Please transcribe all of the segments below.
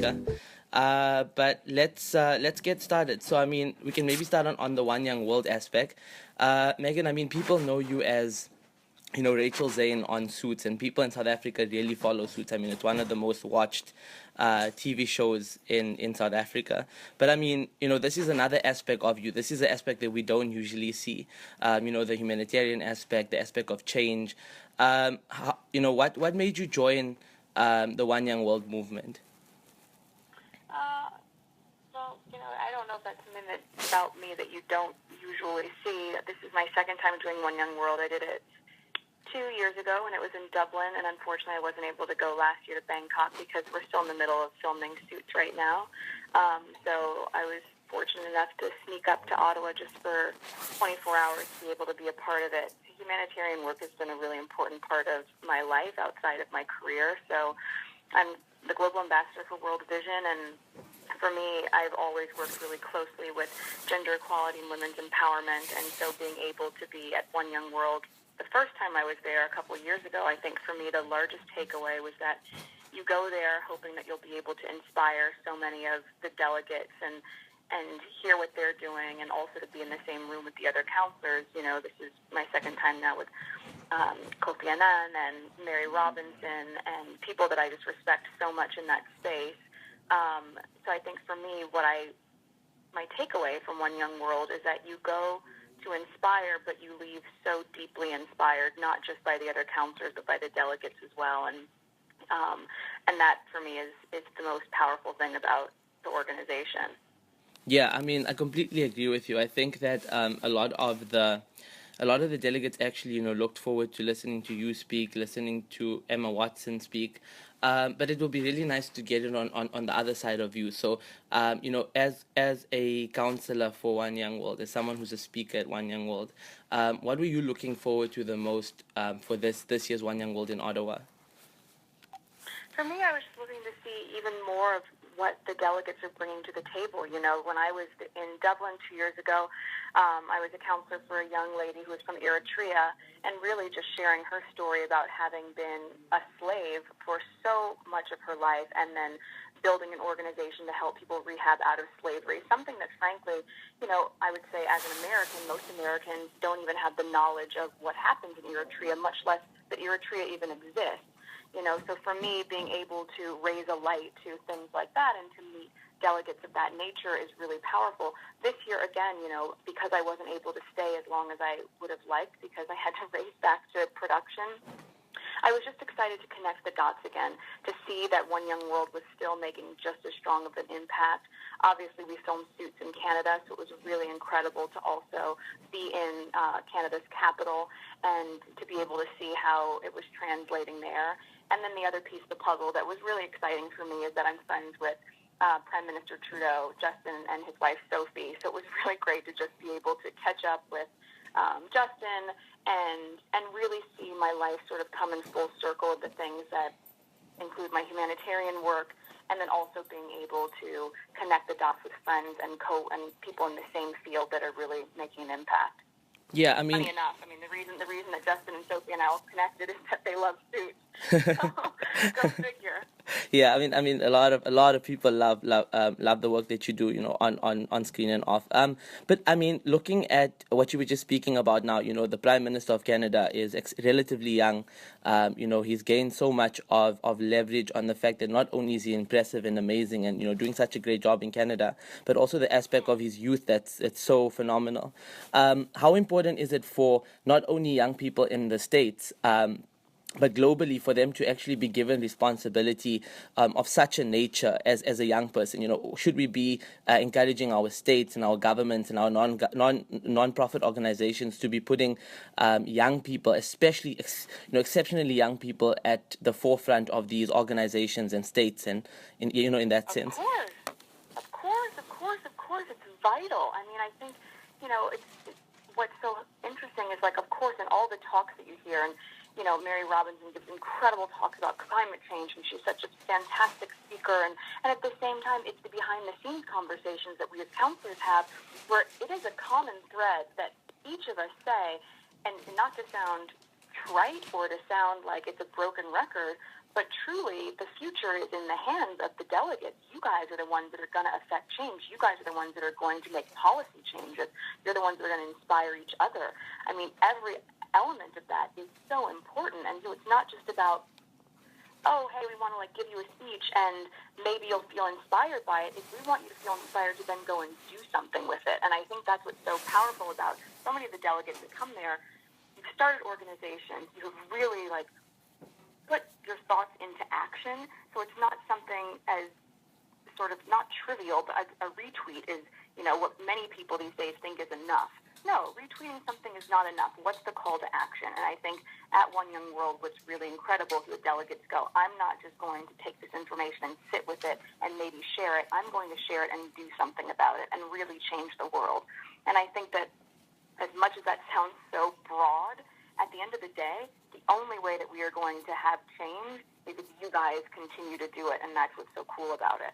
Africa. But let's get started. So I mean, we can maybe start on the One Young World aspect. Meghan, I mean, people know you as Rachel Zane on Suits, and people in South Africa really follow Suits. I mean, it's one of the most watched TV shows in South Africa. But I mean, this is another aspect of you. This is an aspect that we don't usually see. The humanitarian aspect, the aspect of change. What made you join the One Young World movement? Well, I don't know if that's something that's about me that you don't usually see. This is my second time doing One Young World. I did it 2 years ago when it was in Dublin, and unfortunately I wasn't able to go last year to Bangkok because we're still in the middle of filming Suits right now. So I was fortunate enough to sneak up to Ottawa just for 24 hours to be able to be a part of it. Humanitarian work has been a really important part of my life outside of my career. So I'm the global ambassador for World Vision, and for me, I've always worked really closely with gender equality and women's empowerment, and so being able to be at One Young World the first time I was there a couple of years ago, I think for me the largest takeaway was that you go there hoping that you'll be able to inspire so many of the delegates and hear what they're doing, and also to be in the same room with the other counselors. This is my second time now with Kofi Annan and Mary Robinson and people that I just respect so much in that space. So I think for me, my takeaway from One Young World is that you go to inspire, but you leave so deeply inspired, not just by the other counselors, but by the delegates as well. And that for me is the most powerful thing about the organization. Yeah, I mean, I completely agree with you. I think that a lot of the delegates actually, looked forward to listening to you speak, listening to Emma Watson speak. But it will be really nice to get it on the other side of you. So, as a counselor for One Young World, as someone who's a speaker at One Young World, what were you looking forward to the most for this year's One Young World in Ottawa? For me, I was looking to see even more of what the delegates are bringing to the table. When I was in Dublin 2 years ago, I was a counselor for a young lady who was from Eritrea, and really just sharing her story about having been a slave for so much of her life, and then building an organization to help people rehab out of slavery. Something that, frankly, I would say as an American, most Americans don't even have the knowledge of what happened in Eritrea, much less that Eritrea even exists. So for me, being able to raise a light to things like that and to meet delegates of that nature is really powerful. This year, again, because I wasn't able to stay as long as I would have liked because I had to race back to production, I was just excited to connect the dots again, to see that One Young World was still making just as strong of an impact. Obviously, we filmed Suits in Canada, so it was really incredible to also be in Canada's capital and to be able to see how it was translating there. And then the other piece of the puzzle that was really exciting for me is that I'm friends with Prime Minister Trudeau, Justin, and his wife Sophie. So it was really great to just be able to catch up with Justin and really see my life sort of come in full circle of the things that include my humanitarian work, and then also being able to connect the dots with friends and people in the same field that are really making an impact. Yeah, I mean, funny enough, the reason that Justin and Sophie and I all connected is that they love Suits. So, go figure. Yeah, I mean, a lot of people love the work that you do, on screen and off. But I mean, looking at what you were just speaking about now, the Prime Minister of Canada is relatively young. He's gained so much of leverage on the fact that not only is he impressive and amazing and doing such a great job in Canada, but also the aspect of his youth it's so phenomenal. How important is it for not only young people in the States, but globally, for them to actually be given responsibility of such a nature as a young person? Should we be encouraging our states and our governments and our non-profit organizations to be putting young people, especially exceptionally young people, at the forefront of these organizations and states, and in that sense? Of course, it's vital. I think it's what's so interesting is, like, of course, in all the talks that you hear, and Mary Robinson gives incredible talks about climate change, and she's such a fantastic speaker. And at the same time, it's the behind-the-scenes conversations that we as counselors have, where it is a common thread that each of us say, and not to sound trite or to sound like it's a broken record, But truly, the future is in the hands of the delegates. You guys are the ones that are going to affect change. You guys are the ones that are going to make policy changes. You're the ones that are going to inspire each other. I mean, every element of that is so important. And so it's not just about, oh, hey, we want to give you a speech and maybe you'll feel inspired by it. If we want you to feel inspired to then go and do something with it. And I think that's what's so powerful about so many of the delegates that come there. You've started organizations. You've really put your thoughts into action. So it's not something as sort of not trivial, but a retweet is, what many people these days think is enough. No, retweeting something is not enough. What's the call to action? And I think at One Young World, what's really incredible is the delegates go, I'm not just going to take this information and sit with it and maybe share it. I'm going to share it and do something about it and really change the world. And I think that as much as that sounds so broad, at the end of the day, the only way that we are going to have change is if you guys continue to do it, and that's what's so cool about it.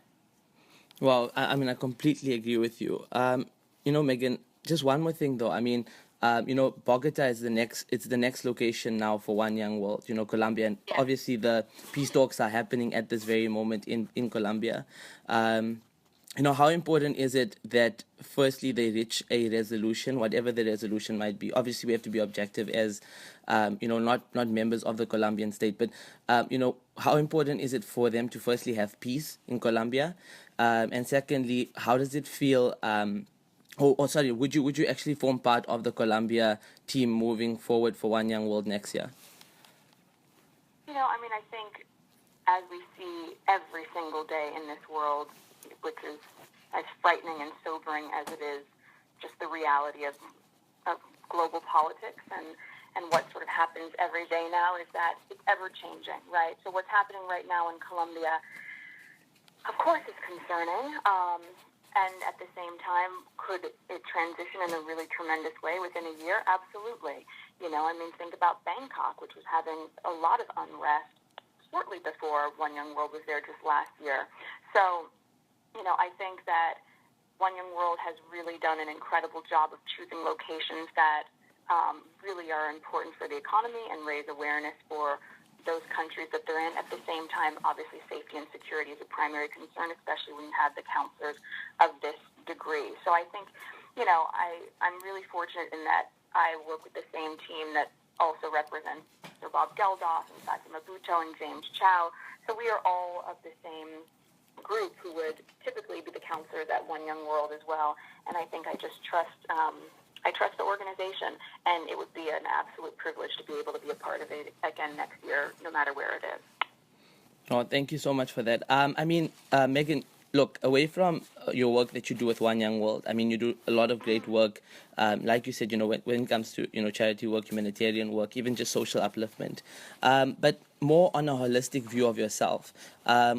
Well, I mean, I completely agree with you. Meghan, just one more thing though. I mean, Bogota is the next location now for One Young World, Colombia. And Yes. obviously the peace talks are happening at this very moment in Colombia. How important is it that firstly they reach a resolution, whatever the resolution might be? Obviously, we have to be objective as, not members of the Colombian state, but, how important is it for them to firstly have peace in Colombia? And secondly, how does it feel? Sorry, would you actually form part of the Colombia team moving forward for One Young World next year? I think as we see every single day in this world, which is as frightening and sobering as it is, just the reality of global politics and what sort of happens every day now is that it's ever changing, right? So what's happening right now in Colombia, of course, is concerning. And at the same time, could it transition in a really tremendous way within a year? Absolutely. Think about Bangkok, which was having a lot of unrest shortly before One Young World was there just last year. So, I think that One Young World has really done an incredible job of choosing locations that really are important for the economy and raise awareness for those countries that they're in. At the same time, obviously, safety and security is a primary concern, especially when you have the counselors of this degree. So I think, I'm really fortunate in that I work with the same team that also represents Sir Bob Geldof and Fatima Bhutto and James Chow. So we are all of the same group who would typically be the counselors at One Young World as well. And I think I just trust the organization, and it would be an absolute privilege to be able to be a part of it again next year, no matter where it is. Oh, thank you so much for that. Meghan, look, away from your work that you do with One Young World, you do a lot of great work. Like you said, when it comes to, charity work, humanitarian work, even just social upliftment. But more on a holistic view of yourself,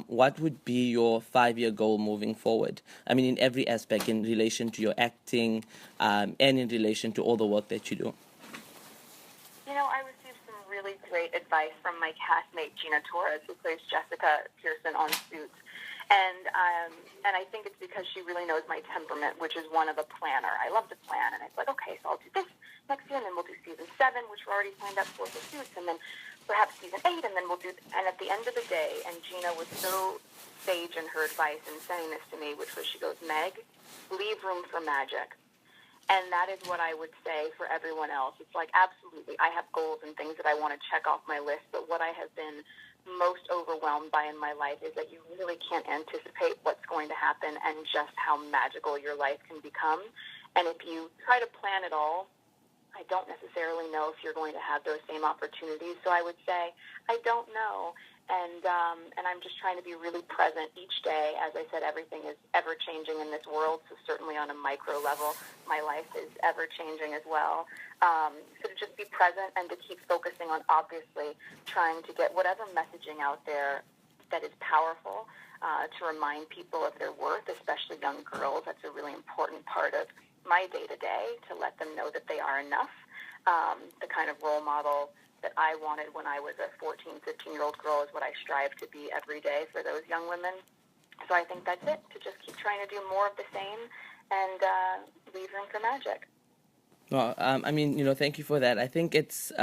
what would be your 5-year goal moving forward? In every aspect, in relation to your acting, and in relation to all the work that you do. I received some really great advice from my castmate, Gina Torres, who plays Jessica Pearson on Suits. And I think it's because she really knows my temperament, which is one of a planner. I love to plan, and it's like, okay, so I'll do this next year, and then we'll do season 7, which we're already signed up for Suits, and then perhaps season 8, and then we'll do. And at the end of the day, and Gina was so sage in her advice in saying this to me, which was, she goes, Meg, leave room for magic. And that is what I would say for everyone else. It's like, absolutely, I have goals and things that I want to check off my list, but what I have been most overwhelmed by in my life is that you really can't anticipate what's going to happen and just how magical your life can become. And if you try to plan it all, I don't necessarily know if you're going to have those same opportunities. So I would say, I don't know. And I'm just trying to be really present each day. As I said, everything is ever changing in this world. So certainly on a micro level, my life is ever changing as well. So to just be present and to keep focusing on obviously trying to get whatever messaging out there that is powerful, to remind people of their worth, especially young girls. That's a really important part of my day-to-day, to let them know that they are enough. The kind of role model that I wanted when I was a 14, 15-year-old girl is what I strive to be every day for those young women. So I think that's it, to just keep trying to do more of the same and leave room for magic. Well, thank you for that. I think it's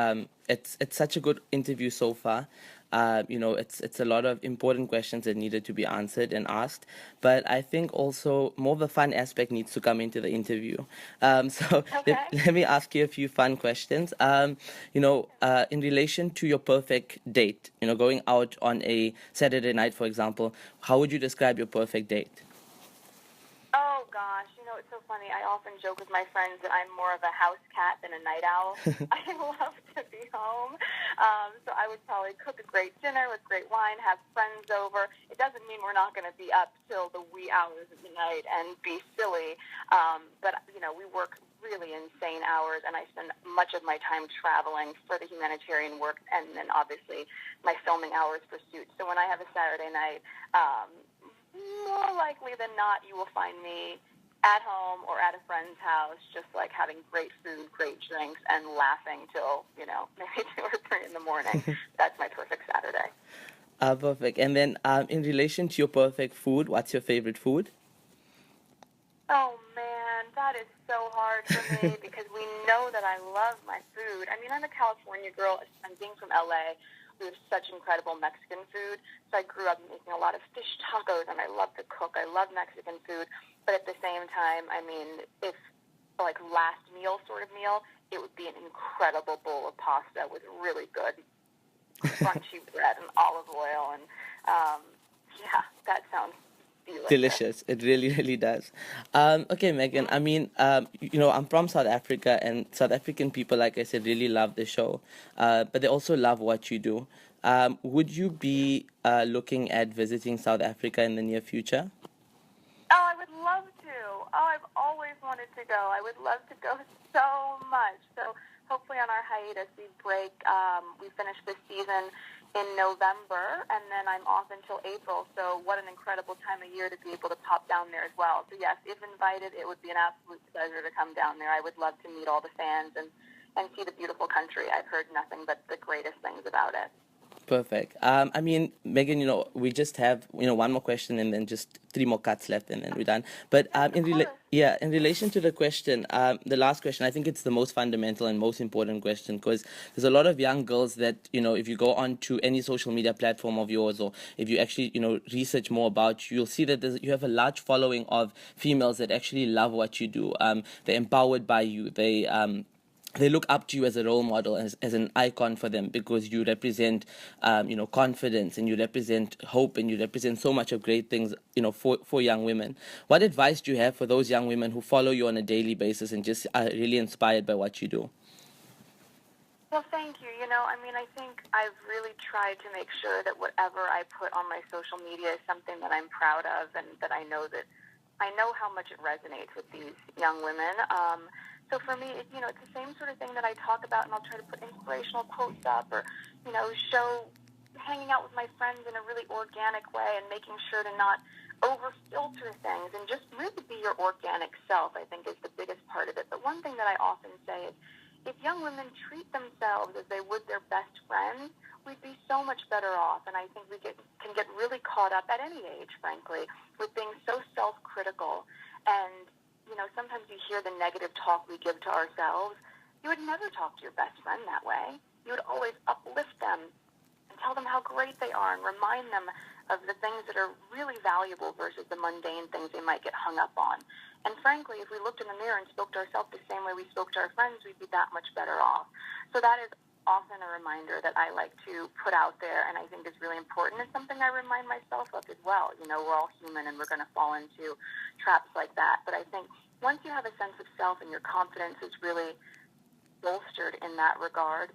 such a good interview so far. It's a lot of important questions that needed to be answered and asked. But I think also more of the fun aspect needs to come into the interview. So Okay. let me ask you a few fun questions. In relation to your perfect date, going out on a Saturday night, for example, how would you describe your perfect date? Oh gosh, it's so funny. I often joke with my friends that I'm more of a house cat than a night owl. I love to be home. So I would probably cook a great dinner with great wine, have friends over. It doesn't mean we're not going to be up till the wee hours of the night and be silly. But we work really insane hours, and I spend much of my time traveling for the humanitarian work, and then obviously my filming hours for Suits. So when I have a Saturday night, more likely than not, you will find me at home or at a friend's house, just like having great food, great drinks, and laughing till, maybe 2 or 3 in the morning. That's my perfect Saturday. Perfect. And then in relation to your perfect food, what's your favorite food? Oh, man, that is so hard for me because we know that I love my food. I mean, I'm a California girl. I'm being from L.A. We have such incredible Mexican food. So I grew up making a lot of fish tacos, and I love to cook. I love Mexican food. But at the same time, I mean, if like last meal sort of meal, it would be an incredible bowl of pasta with really good crunchy bread and olive oil. And yeah, that sounds delicious. Delicious. It really, really does. Okay, Meghan. I mean, I'm from South Africa, and South African people, like I said, really love the show, but they also love what you do. Would you be looking at visiting South Africa in the near future? Oh, I would love to. Oh, I've always wanted to go. I would love to go so much. So hopefully on our hiatus we break. We finish this season in November, and then I'm off until April. So what an incredible time of year to be able to pop down there as well. So yes, if invited, it would be an absolute pleasure to come down there. I would love to meet all the fans and see the beautiful country. I've heard nothing but the greatest things about it. Perfect. I mean, Meghan, we just have, one more question and then just 3 more cuts left and then we're done. But Yes, of course. in relation to the question, the last question, I think it's the most fundamental and most important question because there's a lot of young girls that, if you go onto any social media platform of yours or if you actually, research more about you, you'll see that you have a large following of females that actually love what you do. They're empowered by you. They look up to you as a role model, as an icon for them because you represent, confidence and you represent hope and you represent so much of great things, for young women. What advice do you have for those young women who follow you on a daily basis and just are really inspired by what you do? Well, thank you. I think I've really tried to make sure that whatever I put on my social media is something that I'm proud of and that I know how much it resonates with these young women. So for me, it's the same sort of thing that I talk about, and I'll try to put inspirational quotes up or, show hanging out with my friends in a really organic way and making sure to not over-filter things and just really be your organic self, I think, is the biggest part of it. But one thing that I often say is, if young women treat themselves as they would their best friends, we'd be so much better off. And I think we can get really caught up at any age, frankly, with being so self-critical. And, sometimes you hear the negative talk we give to ourselves. You would never talk to your best friend that way. You would always uplift them and tell them how great they are and remind them of the things that are really valuable versus the mundane things they might get hung up on. And frankly, if we looked in the mirror and spoke to ourselves the same way we spoke to our friends, we'd be that much better off. So that is often a reminder that I like to put out there and I think is really important. It's something I remind myself of as well. We're all human and we're going to fall into traps like that. But I think once you have a sense of self and your confidence is really bolstered in that regard,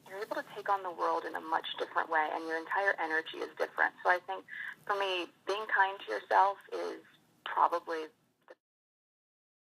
you're able to take on the world in a much different way and your entire energy is different. So I think for me, being kind to yourself is probably